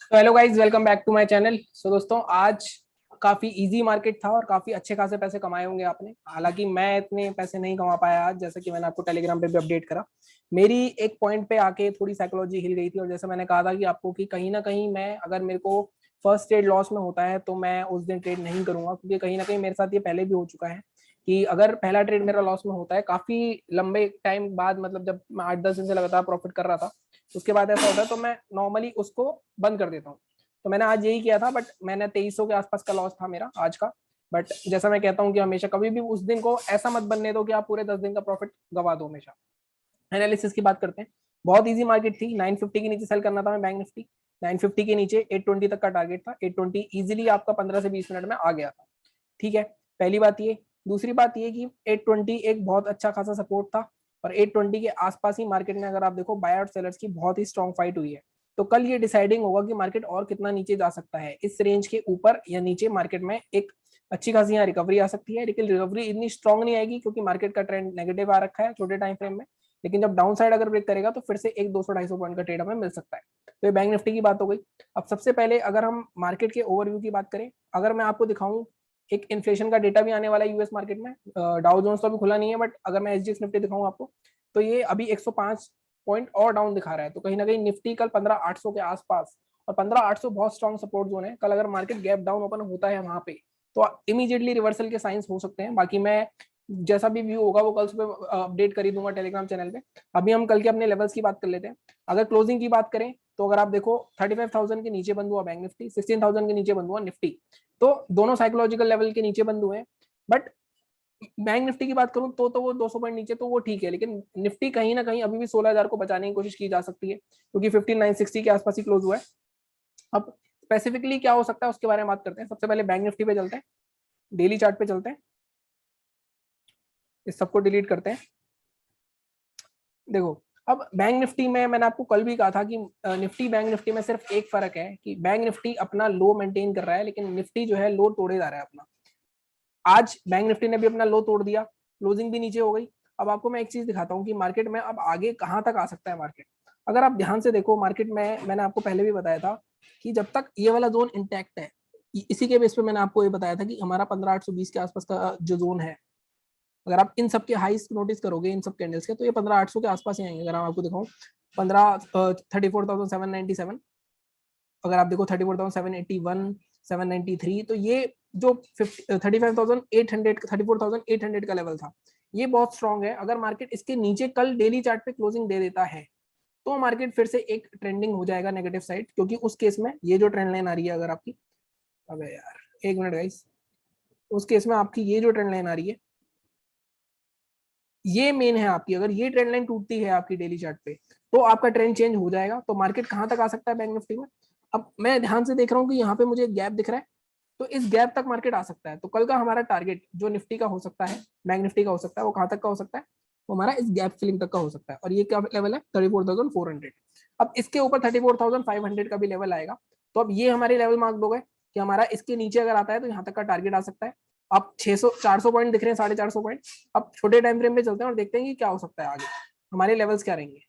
तो hello guys, welcome back to my channel. So दोस्तों, आज काफी इजी मार्केट था और काफी अच्छे खासे पैसे कमाए होंगे आपने। हालांकि मैं इतने पैसे नहीं कमा पाया आज, जैसे कि मैंने आपको टेलीग्राम पे भी अपडेट करा। मेरी एक पॉइंट पे आके थोड़ी साइकोलॉजी हिल गई थी, और जैसे मैंने कहा था कि आपको कि कहीं ना कहीं मैं, अगर मेरे को फर्स्ट ट्रेड लॉस में होता है तो मैं उस दिन ट्रेड नहीं करूंगा, क्योंकि कहीं ना कहीं मेरे साथ ये पहले भी हो चुका है कि अगर पहला ट्रेड मेरा लॉस में होता है काफी लंबे टाइम बाद, मतलब जब मैं 8-10 दिन से लगातार प्रॉफिट कर रहा था, उसके बाद ऐसा होता है तो मैं नॉर्मली उसको बंद कर देता हूँ। तो मैंने आज यही किया था, बट मैंने 2300 के आसपास का लॉस था मेरा आज का। बट जैसा मैं कहता हूँ कि हमेशा कभी भी उस दिन को ऐसा मत बनने दो कि आप पूरे 10 दिन का प्रॉफिट गवा दो हमेशा। एनालिसिस की बात करते हैं। बहुत इजी मार्केट थी। 950 के नीचे सेल करना था मैं बैंक निफ्टी। 950 के नीचे 820 तक का टारगेट था। 820 इजीली आपका 15 से 20 मिनट में आ गया था। ठीक है, पहली बात ये। दूसरी बात ये कि 820 एक बहुत अच्छा खासा सपोर्ट था, और 820 के आसपास ही मार्केट में अगर आप देखो बाय और सेलर्स की बहुत ही स्ट्रॉन्ग फाइट हुई है। तो कल ये डिसाइडिंग होगा कि मार्केट और कितना नीचे जा सकता है। इस रेंज के ऊपर या नीचे मार्केट में एक अच्छी खासी यहाँ रिकवरी आ सकती है, लेकिन रिकवरी इतनी स्ट्रॉन्ग नहीं आएगी क्योंकि मार्केट का ट्रेंड नेगेटिव आ रखा है छोटे टाइम फ्रेम में। लेकिन जब डाउन साइड अगर ब्रेक करेगा तो फिर से एक 200-250 पॉइंट का ट्रेड हमें मिल सकता है। तो ये बैंक निफ्टी की बात हो गई। अब सबसे पहले अगर हम मार्केट के ओवरव्यू की बात करें, अगर मैं आपको दिखाऊं, एक इन्फ्लेशन का डेटा भी आने वाला है यूएस मार्केट में। डाउ जोन्स तो अभी खुला नहीं है, बट अगर मैं एसजीएक्स निफ्टी दिखाऊं आपको, तो ये अभी 105 पॉइंट और डाउन दिखा रहा है। तो कहीं ना कहीं निफ्टी कल 15,800 के आसपास, और 15,800 बहुत स्ट्रॉन्ग सपोर्ट जोन है। कल अगर मार्केट गैप डाउन ओपन होता है वहां पे, तो इमीडिएटली रिवर्सल के साइंस हो सकते हैं। बाकी मैं जैसा भी व्यू होगा वो कल सुबह अपडेट कर ही दूंगा टेलीग्राम चैनल पे। अभी हम कल के अपने लेवल्स की बात कर लेते हैं। अगर क्लोजिंग की बात करें तो अगर आप देखो 35,000 के नीचे बंद हुआ बैंक निफ्टी, 16,000 के नीचे बंद हुआ निफ्टी। तो दोनों साइकोलॉजिकल लेवल के नीचे बंद हुए हैं। बट बैंक निफ्टी की बात करूं तो वो 200 पॉइंट नीचे, तो वो ठीक है। लेकिन निफ्टी कहीं ना कहीं अभी भी 16,000 को बचाने की कोशिश की जा सकती है, क्योंकि 15,960 के आसपास ही क्लोज हुआ है। अब स्पेसिफिकली क्या हो सकता है उसके बारे में बात करते हैं। सबसे पहले बैंक निफ्टी पे चलते हैं, डेली चार्ट पे चलते हैं, इस सबको डिलीट करते हैं। देखो, अब बैंक निफ्टी में मैंने आपको कल भी कहा था कि निफ्टी बैंक निफ्टी में सिर्फ एक फर्क है कि बैंक निफ्टी अपना लो मेंटेन कर रहा है, लेकिन निफ्टी जो है लो तोड़े जा रहा है अपना। आज बैंक निफ्टी ने भी अपना लो तोड़ दिया, क्लोजिंग भी नीचे हो गई। अब आपको मैं एक चीज दिखाता हूँ कि मार्केट में अब आगे कहाँ तक आ सकता है मार्केट। अगर आप ध्यान से देखो मार्केट में, मैंने आपको पहले भी बताया था कि जब तक ये वाला जोन इंटैक्ट है, इसी के बेस पे मैंने आपको ये बताया था कि हमारा 15,820 के आसपास का जो जोन है, अगर आप इन सब के हाइस नोटिस करोगे इन सब कैंडल्स के, तो ये 15,800 के आसपास ही आएंगे। अगर मैं आपको दिखाऊं 15 34,797, अगर आप देखो 34,781, 793, तो ये जो 35,800 34,800 का लेवल था, ये बहुत स्ट्रॉन्ग है। अगर मार्केट इसके नीचे कल डेली चार्ट पे क्लोजिंग दे देता है तो मार्केट फिर से एक ट्रेंडिंग हो जाएगा नेगेटिव साइड, क्योंकि उस केस में ये जो ट्रेंड लाइन आ रही है अगर आपकी, अबे यार एक मिनट गाइस, उस केस में आपकी ये जो ट्रेंड लाइन आ रही है ये मेन है आपकी। अगर ये ट्रेंड लाइन टूटती है आपकी डेली चार्ट पे, तो आपका ट्रेंड चेंज हो जाएगा। तो मार्केट कहां तक आ सकता है बैंक निफ्टी में। अब मैं ध्यान से देख रहा हूँ कि यहाँ पे मुझे एक गैप दिख रहा है, तो इस गैप तक मार्केट आ सकता है। तो कल का हमारा टारगेट जो निफ्टी का हो सकता है, बैंक निफ्टी का हो सकता है, वो कहां तक का हो सकता है, वो हमारा इस गैप फिलिंग तक का हो सकता है। और ये क्या लेवल है, 34,400। अब इसके ऊपर 34,500 का भी लेवल आएगा। तो अब ये हमारे लेवल मार्क हो गए कि हमारा इसके नीचे अगर आता है तो यहाँ तक का टारगेट आ सकता है। अब 600 400 पॉइंट दिख रहे हैं, 450 पॉइंट। अब छोटे टाइम फ्रेम पे चलते हैं और देखते हैं कि क्या हो सकता है आगे, हमारे लेवल्स क्या रहेंगे।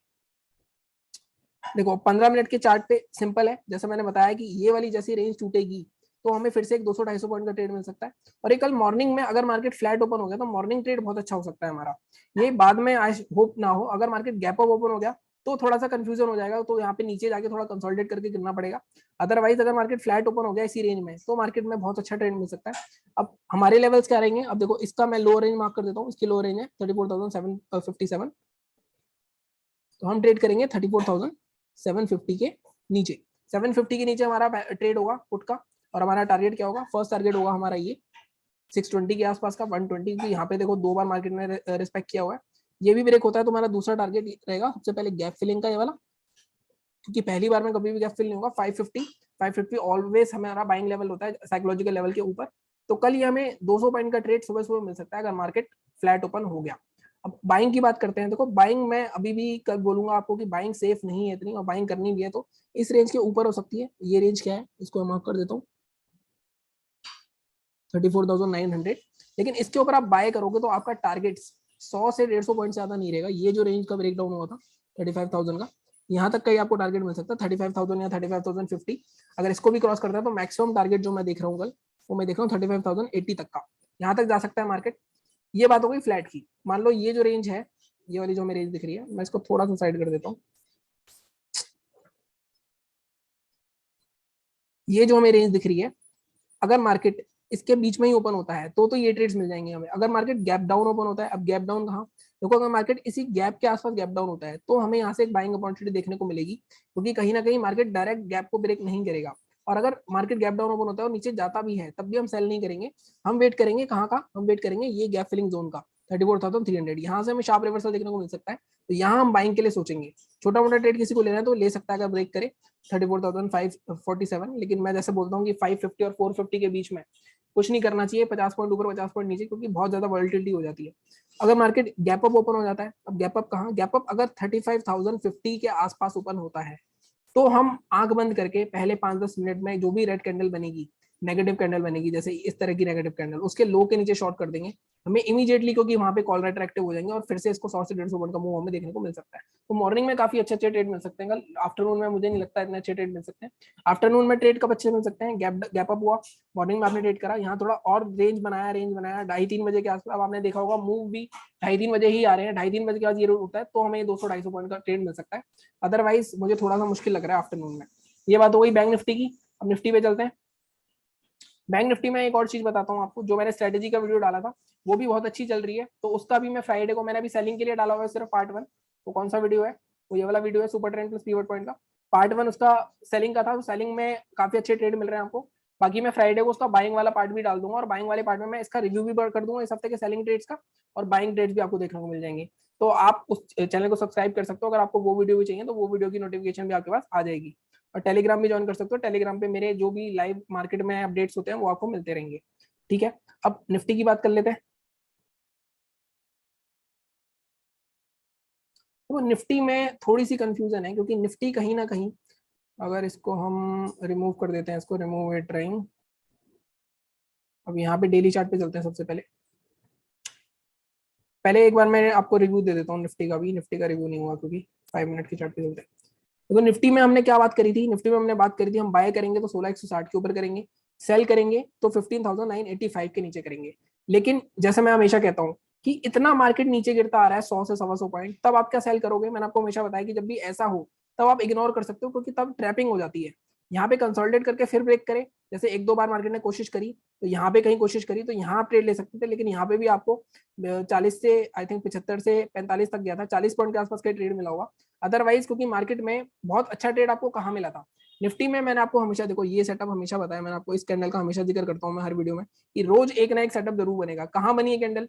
देखो 15 मिनट के चार्ट पे सिंपल है, जैसे मैंने बताया कि ये वाली जैसी रेंज टूटेगी तो हमें फिर से एक 200-250 पॉइंट का ट्रेड मिल सकता है। और ये कल मॉर्निंग में अगर मार्केट फ्लैट ओपन हो गया तो मॉर्निंग ट्रेड बहुत अच्छा हो सकता है हमारा। ये बाद में आई होप ना हो, अगर मार्केट गैप अप ओपन हो गया तो थोड़ा सा कंफ्यूजन हो जाएगा, तो यहाँ पे नीचे जाके थोड़ा कंसोलिडेट करके गिरना पड़ेगा। अदरवाइज अगर मार्केट फ्लैट ओपन हो गया इसी रेंज में तो मार्केट में बहुत अच्छा ट्रेंड मिल सकता है। अब हमारे लेवल्स क्या रहेंगे, अब देखो इसका मैं लो रेंज मार्क कर देता हूँ। इसकी लो रेंज है 34,757, तो हम ट्रेड करेंगे 34,750 के नीचे। 750 के नीचे हमारा ट्रेड होगा पुट का, और हमारा टारगेट क्या होगा, फर्स्ट टारगेट होगा हमारा ये 620 के आसपास का, 120 की। यहाँ पे देखो दो बार मार्केट ने रिस्पेक्ट किया हुआ है। ये भी ब्रेक होता है तो हमारा दूसरा टारगेट रहेगा सबसे पहले गैप फिलिंग का ये वाला, क्योंकि पहली बार में कभी भी गैप फिल नहीं होगा। 550 ऑलवेज हमारा बाइंग लेवल होता है साइकोलॉजिकल लेवल के ऊपर। तो कल ये हमें 200 पॉइंट का ट्रेड सुबह सुबह मिल सकता है अगर मार्केट फ्लैट ओपन हो गया। अब बाइंग की बात करते हैं। देखो बाइंग मैं अभी भी कल बोलूंगा आपको कि बाइंग सेफ नहीं है इतनी, और बाइंग करनी भी है तो इस रेंज के ऊपर हो सकती है। ये रेंज क्या है, इसको मार्क कर देता हूँ 34,900। लेकिन इसके ऊपर आप बाय करोगे तो आपका टारगेट 100 से 150 पॉइंट ज्यादा नहीं रहेगा। ये जो रेंज का ब्रेकडाउन हुआ था 35,000 का, यहाँ तक का ही आपको टारगेट मिल सकता है 35,000 या 35,050। अगर इसको भी क्रॉस करता है तो मैक्सिमम टारगेट जो मैं देख रहा हूँ कल, वो मैं देख रहा हूँ 35,080 तक का, यहाँ तक जा सकता है मार्केट। ये बात हो गई फ्लैट की। मान लो ये जो रेंज है, ये वाली जो हमें रेंज दिख रही है, मैं इसको थोड़ा सा साइड कर देता हूँ। ये जो हमें रेंज दिख रही है, अगर मार्केट इसके बीच में ही ओपन होता है तो ये ट्रेड्स मिल जाएंगे हमें। अगर मार्केट गैप डाउन ओपन होता है, अब गैप डाउन कहाँ, देखो अगर मार्केट इसी गैप के आसपास गैप डाउन होता है तो हमें यहाँ से एक बाइंग अपॉर्चुनिटी देखने को मिलेगी, क्योंकि कहीं ना कहीं मार्केट डायरेक्ट गैप को ब्रेक नहीं करेगा। और अगर मार्केट गैप डाउन ओपन होता है और नीचे जाता भी है तब भी हम सेल नहीं करेंगे, हम वेट करेंगे कहाँ का, हम वेट करेंगे ये गैप फिलिंग जोन का 34,300। यहाँ से हमें शार्प रिवर्सल देखने को मिल सकता है, तो यहाँ हम बाइंग के लिए सोचेंगे। छोटा मोटा ट्रेड किसी को लेना है तो ले सकता है अगर ब्रेक करे 34,547, लेकिन मैं जैसे बोलता हूँ कि 550 और 450 के बीच में कुछ नहीं करना चाहिए, 50 पॉइंट ऊपर 50 पॉइंट नीचे, क्योंकि बहुत ज्यादा वॉलिटिलिटी हो जाती है। अगर मार्केट गैप अप ओपन हो जाता है, अब गैप अप कहाँ, गैप अप अगर 35,050 के आसपास ओपन होता है तो हम आंख बंद करके पहले 5-10 मिनट में जो भी रेड कैंडल बनेगी, नेगेटिव कैंडल बनेगी, जैसे इस तरह की नेगेटिव कैंडल, उसके लो के नीचे शॉर्ट कर देंगे हमें इमीडिएटली, क्योंकि वहां पे कॉल राइटर एक्टिव हो जाएंगे और फिर से इसको 100 से 150 पॉइंट का मूव हमें देखने को मिल सकता है। तो मॉर्निंग में काफी अच्छे अच्छे ट्रेड मिल सकते हैं कल। आफ्टरनून में मुझे नहीं लगता इतने अच्छे ट्रेड मिल सकते हैं। आफ्टरनून में ट्रेड कब अच्छे मिल सकते हैं, गैप अप हुआ, मॉर्निंग में आपने ट्रेड करा, यहाँ थोड़ा और रेंज बनाया 2:30-3 बजे के आसपास। अब आपने देखा होगा मूव भी 2:30-3 बजे ही आ रहे हैं, 2:30-3 बजे के बाद ये उठता है तो हमें 200-250 पॉइंट का ट्रेड मिल सकता है। अदरवाइज मुझे थोड़ा सा मुश्किल लग रहा है आफ्टरनून में। ये बात हो गई बैंक निफ्टी की। अब निफ्टी पे चलते हैं। बैंक निफ्टी में एक और चीज बताता हूँ आपको, जो मैंने स्ट्रेटेजी का वीडियो डाला था वो भी बहुत अच्छी चल रही है, तो उसका भी मैं फ्राइडे को, मैंने अभी सेलिंग के लिए डाला हुआ है सिर्फ पार्ट 1। तो कौन सा वीडियो है, वो ये वाला वीडियो है, super trend plus pivot point का। पार्ट 1 उसका सेलिंग का था, तो सेलिंग में काफी अच्छे ट्रेड मिल रहे हैं आपको। बाकी मैं फ्राइडे को उसका बाइंग वाला पार्ट भी डाल दूंगा, और बाइंग वाले पार्ट में मैं इसका रिव्यू भी कर दूंगा इस हफ्ते के सेलिंग ट्रेड्स का, और बाइंग ट्रेड्स भी आपको देखने को मिल जाएंगे। तो आप उस चैनल को सब्सक्राइब कर सकते हो, अगर आपको वो वीडियो भी चाहिए तो वो वीडियो की नोटिफिकेशन भी आपके पास आ जाएगी। और टेलीग्राम भी ज्वाइन कर सकते हो, टेलीग्राम पे मेरे जो भी लाइव मार्केट में अपडेट्स होते हैं वो आपको मिलते रहेंगे। ठीक है, अब निफ्टी की बात कर लेते हैं। तो निफ्टी में थोड़ी सी कंफ्यूजन है, क्योंकि निफ्टी कहीं ना कहीं, अगर इसको हम रिमूव कर देते हैं, इसको रिमूव इट ट्राइंग। अब यहाँ पे डेली चार्ट पे चलते हैं सबसे पहले। पहले एक बार मैं आपको रिव्यू दे देता हूँ निफ्टी का भी, निफ्टी का रिव्यू नहीं हुआ क्योंकि 5 मिनट की चार्ट पे चलते हैं। देखो निफ्टी में हमने क्या बात करी थी, निफ्टी में हमने बात करी थी हम बाय करेंगे तो 16,160 के ऊपर करेंगे, सेल करेंगे तो 15,985 के नीचे करेंगे। लेकिन जैसे मैं हमेशा कहता हूँ कि इतना मार्केट नीचे गिरता आ रहा है 100 से 125 पॉइंट, तब आप क्या सेल करोगे। मैंने आपको हमेशा बताया कि जब भी ऐसा हो तब आप इग्नोर कर सकते हो, क्योंकि तब ट्रैपिंग हो जाती है। यहाँ पे कंसोलिडेट करके फिर ब्रेक करे, जैसे 1-2 बार मार्केट ने कोशिश करी, तो यहाँ पे कहीं कोशिश करी तो यहाँ आप ट्रेड ले सकते थे, लेकिन यहाँ पे भी आपको 40 से आई थिंक 75 से 45 तक गया था, 40 पॉइंट के आसपास का ट्रेड मिला होगा। अदरवाइज क्योंकि मार्केट में बहुत अच्छा ट्रेड आपको कहाँ मिला था निफ्टी में, मैंने आपको हमेशा, देखो ये सेटअप हमेशा बताया मैंने आपको, इस कैंडल का हमेशा जिक्र करता हूँ मैं हर वीडियो में, कि रोज एक ना एक सेटअप जरूर बनेगा। कहाँ बनी है कैंडल,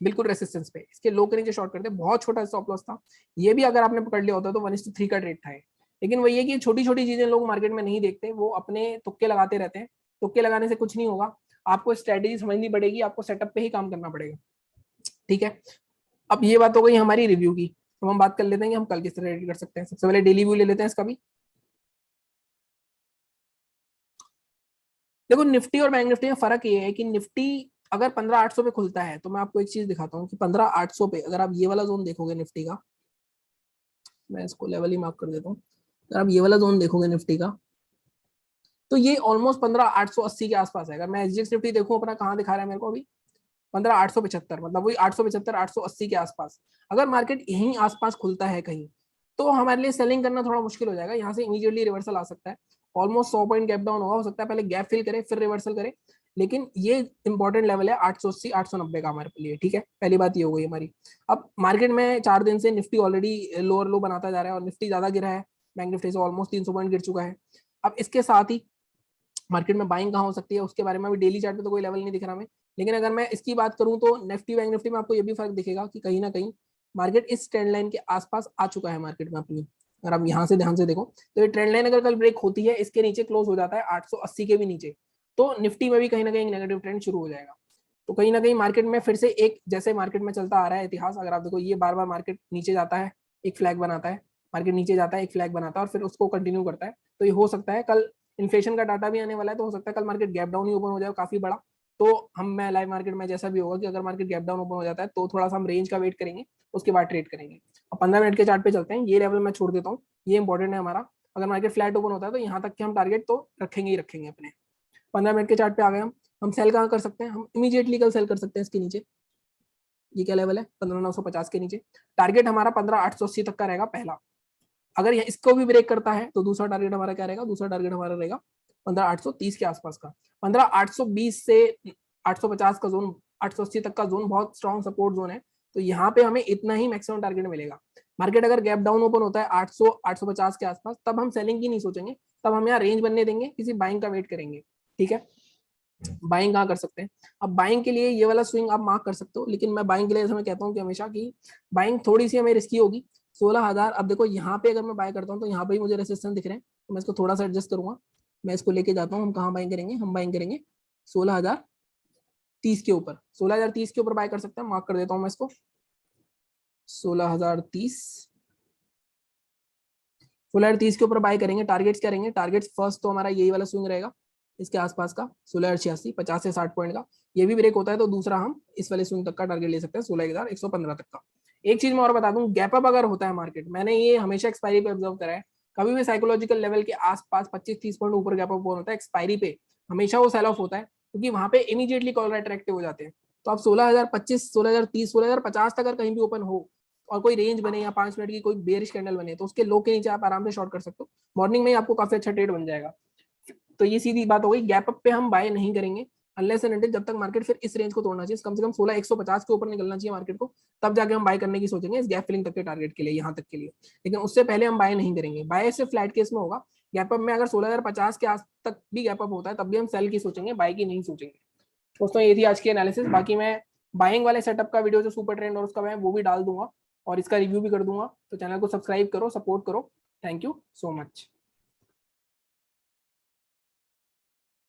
बिल्कुल रेसिस्टेंस पे, इसके लो के नीचे शॉर्ट करते, बहुत छोटा स्टॉप लॉस था। ये भी अगर आपने पकड़ लिया होता तो 1:3 का ट्रेड था। लेकिन वही है कि छोटी छोटी चीजें लोग मार्केट में नहीं देखते, वो अपने तुक्के लगाते रहते हैं। तुक्के लगाने से कुछ नहीं होगा, आपको स्ट्रेटेजी समझनी पड़ेगी, आपको सेटअप पे ही काम करना पड़ेगा। ठीक है, अब ये बात हो गई हमारी रिव्यू की। तो हम बात कर लेते हैं कि हम कल किस तरह रेडी कर सकते हैं। सबसे पहले डेली व्यू ले लेते हैं इसका भी। देखो निफ्टी और बैंक निफ्टी में फर्क ये है कि निफ्टी अगर 15,800 पे खुलता है, तो मैं आपको एक चीज दिखाता हूँ कि 15,800 पे अगर आप ये वाला जोन देखोगे निफ्टी का, मैं इसको लेवल ही मार्क कर देता हूँ, अगर आप ये वाला जोन देखोगे निफ्टी का, तो ये ऑलमोस्ट 15,880 के आसपास है। अगर मैं एसजीएक्स निफ्टी देखूँ अपना, कहाँ दिखा रहा है मेरे को अभी, 15,875, मतलब वही 875 880 के आसपास। अगर मार्केट यहीं आसपास खुलता है कहीं, तो हमारे लिए सेलिंग करना थोड़ा मुश्किल हो जाएगा। यहाँ से इमीडिएटली रिवर्सल आ सकता है, ऑलमोस्ट 100 पॉइंट गैप डाउन होगा, हो सकता है पहले गैप फिल करे फिर रिवर्सल करे। लेकिन ये इंपॉर्टेंट लेवल है 880 890 का हमारे लिए। ठीक है, पहली बात ये हो गई हमारी। अब मार्केट में 4 दिन से निफ्टी ऑलरेडी लोअर लो बनाता जा रहा है, और निफ्टी ज्यादा गिरा है, बैंक निफ्टी से ऑलमोस्ट 300 पॉइंट गिर चुका है। अब इसके साथ ही मार्केट में बाइंग कहाँ हो सकती है उसके बारे में भी डेली चार्ट पे तो कोई लेवल नहीं दिख रहा हमें। लेकिन अगर मैं इसकी बात करूं तो निफ्टी बैंक निफ्टी में आपको ये भी फर्क दिखेगा कि कहीं ना कहीं मार्केट इस ट्रेंड लाइन के आसपास आ चुका है मार्केट में अपनी। अगर आप यहाँ से ध्यान से देखो तो ये ट्रेंड लाइन अगर कल ब्रेक होती है, इसके नीचे क्लोज हो जाता है 880 के भी नीचे, तो निफ्टी में भी कहीं ना कहीं नेगेटिव ट्रेंड शुरू हो जाएगा। तो कहीं ना कहीं मार्केट में फिर से एक, जैसे मार्केट में चलता आ रहा है इतिहास, अगर आप देखो ये बार बार मार्केट नीचे जाता है, एक फ्लैग बनाता है, मार्केट नीचे जाता है, एक फ्लैग बनाता है, और फिर उसको कंटिन्यू करता है। तो ये हो सकता है कल इन्फ्लेशन का डाटा भी आने वाला है, तो हो सकता है कल मार्केट गैप डाउन ही ओपन हो जाए काफी बड़ा। तो हम, मैं लाइव मार्केट में जैसा भी होगा कि अगर मार्केट गैप डाउन ओपन हो जाता है तो थोड़ा सा हम रेंज का वेट करेंगे, उसके बाद ट्रेड करेंगे। अब 15 मिनट के चार्ट पे चलते हैं। ये लेवल मैं छोड़ देता हूँ, ये इंपॉर्टेंट है हमारा। अगर मार्केट फ्लैट ओपन होता है तो यहाँ तक के हम टारगेट तो रखेंगे ही रखेंगे अपने। 15 मिनट के चार्ट पे आ गए हम सेल कहाँ कर सकते हैं, हम इमीडिएटली कल सेल कर सकते हैं इसके नीचे। ये क्या लेवल है, 15,950 के नीचे। टारगेट हमारा 15,880 तक का रहेगा पहला। अगर इसको भी ब्रेक करता है तो दूसरा टारगेट हमारा क्या रहेगा, दूसरा टारगेट हमारा रहेगा 15,830 के आसपास का। 15,820 से 850 का जोन, 880 तक का जोन बहुत स्ट्रॉन्ग सपोर्ट जोन है। तो यहाँ पे हमें इतना ही मैक्सिमम टारगेट मिलेगा। मार्केट अगर गैप डाउन ओपन होता है 800 850 के आसपास, तब हम सेलिंग की नहीं सोचेंगे, तब हम यहाँ रेंज बनने देंगे, किसी बाइंग का वेट करेंगे। ठीक है, बाइंग कहाँ कर सकते हैं। अब बाइंग के लिए ये वाला स्विंग आप मार्क कर सकते हो, लेकिन मैं बाइंग के लिए मैं कहता हूँ कि हमेशा की बाइंग थोड़ी सी हमें रिस्की होगी। 16,000, अब देखो यहाँ पे अगर मैं बाय करता हूँ तो यहाँ पे मुझे रेसिस्टेंस दिख रहे हैं, तो मैं इसको थोड़ा सा एडजस्ट करूंगा। मैं इसको लेके जाता हूँ, हम कहाँ बाइंग करेंगे, हम बाइंग करेंगे 16,030 के ऊपर। 16,030 के ऊपर बाय कर सकते हैं, मार्क कर देता हूँ मैं इसको 16,030। 16,030 के ऊपर बाय करेंगे। टारगेट्स क्या रहेंगे, टारगेट्स फर्स्ट तो हमारा यही वाला स्विंग रहेगा इसके आसपास का 16,086, 50 से 60 पॉइंट का। ये भी ब्रेक होता है तो दूसरा हम इस वाले स्विंग तक का टारगेट ले सकते हैं 16,115 तक का। एक चीज मैं और बता दूं, गैप अप अगर होता है मार्केट, मैंने ये हमेशा एक्सपायरी पे ऑब्जर्व करा है, कभी भी साइकोलॉजिकल लेवल के आसपास 25-30 पॉइंट ऊपर गैप अप होता है एक्सपायरी पे, हमेशा वो सेल ऑफ होता है, क्योंकि वहां पे इमीडिएटली कॉल राइटर एक्टिव हो जाते हैं। तो आप 16,025, 16,030, 16,050 तक अगर कहीं भी ओपन हो और कोई रेंज बने या 5 मिनट की कोई बेरिश कैंडल बने, तो उसके लो के नीचे आप आराम से शॉर्ट कर सकते हो। मॉर्निंग में ही आपको काफी अच्छा ट्रेड बन जाएगा। तो ये सीधी बात हो गई, गैप अप पे हम बाय नहीं करेंगे अनलेस एंड अनटिल जब तक मार्केट फिर इस रेंज को तोड़ना चाहिए, कम से कम 16,150 के ऊपर निकलना चाहिए मार्केट को, तब जाके हम बाय करने की सोचेंगे इस गैप फिलिंग तक के टारगेट के लिए, यहाँ तक के लिए। लेकिन उससे पहले हम बाय नहीं करेंगे। बाय सिर्फ फ्लैट केस में होगा। गैप अप में अगर 16,050 के आस तक भी गैप अप होता है तब भी हम सेल की सोचेंगे, बाय की नहीं सोचेंगे। दोस्तों ये थी आज की एनालिसिस। बाकी मैं बाइंग वाले सेटअप का वीडियो जो सुपर ट्रेंड और उसका मैं वो भी डाल दूंगा और इसका रिव्यू भी कर दूंगा। तो चैनल को सब्सक्राइब करो, सपोर्ट करो। Thank you so much.